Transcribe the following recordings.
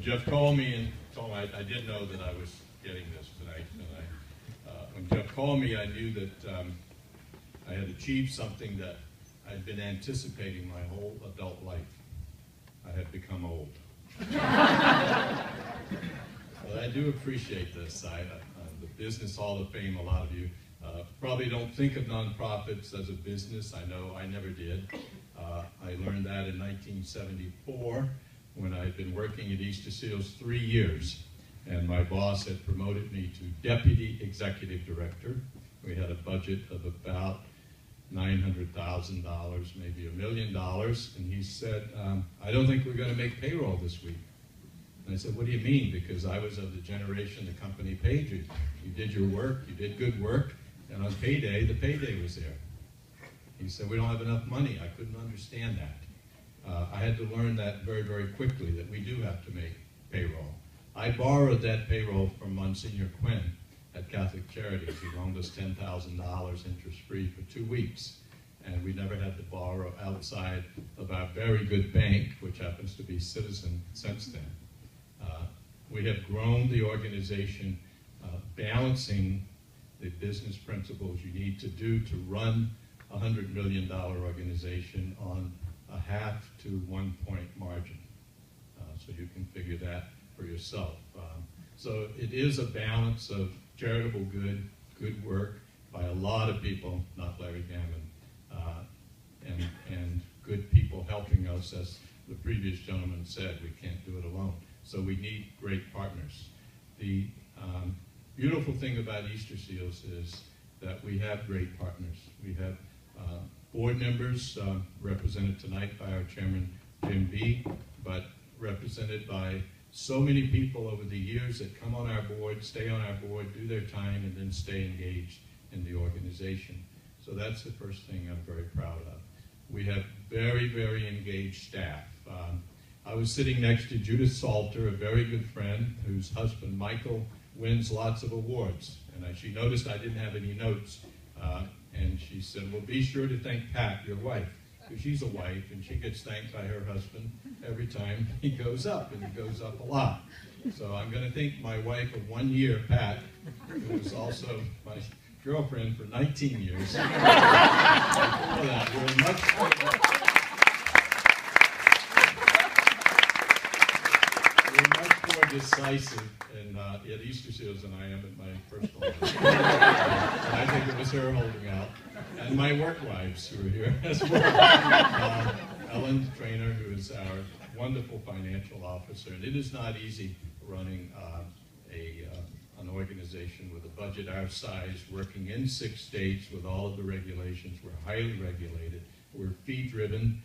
Jeff called me and told me I didn't know that I was getting this tonight. And when Jeff called me, I knew that I had achieved something that I'd been anticipating my whole adult life. I had become old. But I do appreciate this side. The Business Hall of Fame, a lot of you probably don't think of nonprofits as a business. I know I never did. I learned that in 1974 when I had been working at Easter Seals 3 years. And my boss had promoted me to Deputy Executive Director. We had a budget of about $900,000, maybe $1 million. And he said, I don't think we're going to make payroll this week. And I said, what do you mean? Because I was of the generation the company paid you. You did your work, you did good work, and on payday, the payday was there. He said, we don't have enough money. I couldn't understand that. I had to learn that very, very quickly, that we do have to make payroll. I borrowed that payroll from Monsignor Quinn at Catholic Charities. He loaned us $10,000 interest-free for 2 weeks. And we never had to borrow outside of our very good bank, which happens to be Citizen since then. We have grown the organization, balancing the business principles you need to do to run a $100 million organization on a half to 1 point margin. So you can figure that for yourself. So it is a balance of charitable good work by a lot of people, not Larry Gammon, and good people helping us. As the previous gentleman said, we can't do it alone. So we need great partners. The beautiful thing about Easter Seals is that we have great partners. We have board members represented tonight by our chairman, Jim B., but represented by so many people over the years that come on our board, stay on our board, do their time, and then stay engaged in the organization. So that's the first thing I'm very proud of. We have very, very engaged staff. I was sitting next to Judith Salter, a very good friend, whose husband, Michael, wins lots of awards. And she noticed I didn't have any notes. And she said, well, be sure to thank Pat, your wife, because she's a wife, and she gets thanked by her husband every time he goes up, and he goes up a lot. So I'm going to thank my wife of 1 year, Pat, who was also my girlfriend for 19 years. We're much more decisive at Easter Seals than I am at my personal life. And I think it was her holding out. And my work wives who are here as well. Ellen Trainer, who is our wonderful financial officer. And it is not easy running an organization with a budget our size, working in 6 states with all of the regulations. We're highly regulated. We're fee-driven.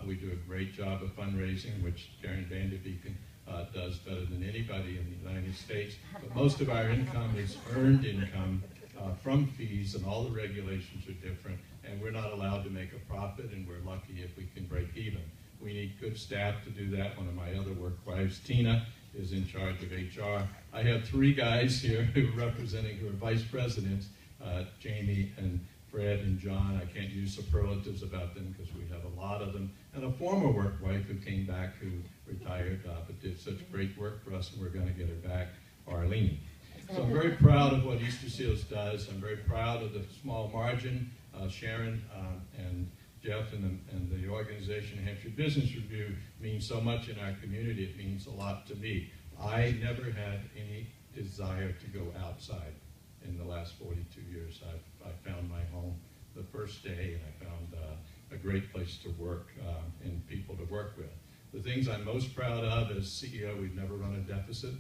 We do a great job of fundraising, which Karen Vanderbeeken does better than anybody in the United States. But most of our income is earned income from fees, and all the regulations are different. And we're not allowed to make a profit, and we're lucky if we can break even. We need good staff to do that. One of my other work wives, Tina, is in charge of HR. I have 3 guys here who are representing, who are vice presidents, Jamie and Fred and John. I can't use superlatives about them because we have a lot of them. And a former work wife who came back, who retired, but did such great work for us, and we're going to get her back, Arlene. So I'm very proud of what Easter Seals does. I'm very proud of the small margin. Sharon and Jeff and the organization, Hampshire Business Review, means so much in our community. It means a lot to me. I never had any desire to go outside in the last 42 years. I found my home the first day, and I found a great place to work and people to work with. The things I'm most proud of as CEO, we've never run a deficit.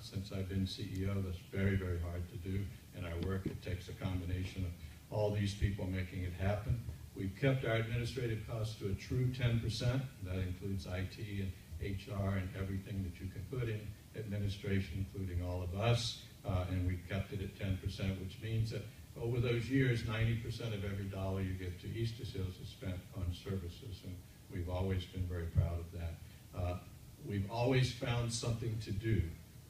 Since I've been CEO, that's very, very hard to do. In our work, it takes a combination of all these people making it happen. We've kept our administrative costs to a true 10%. That includes IT and HR and everything that you can put in administration, including all of us. And we've kept it at 10%, which means that over those years, 90% of every dollar you get to Easter Seals is spent on services. And we've always been very proud of that. We've always found something to do.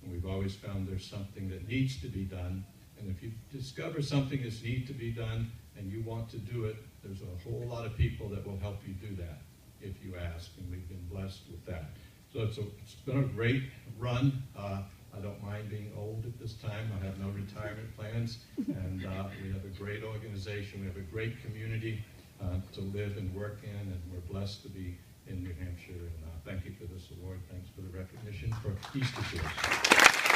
And we've always found there's something that needs to be done. And if you discover something that needs to be done and you want to do it, there's a whole lot of people that will help you do that if you ask, and we've been blessed with that. So it's been a great run. I don't mind being old at this time. I have no retirement plans, and we have a great organization. We have a great community to live and work in, and we're blessed to be in New Hampshire. And thank you for this award. Thanks for the recognition for Easter Cheers.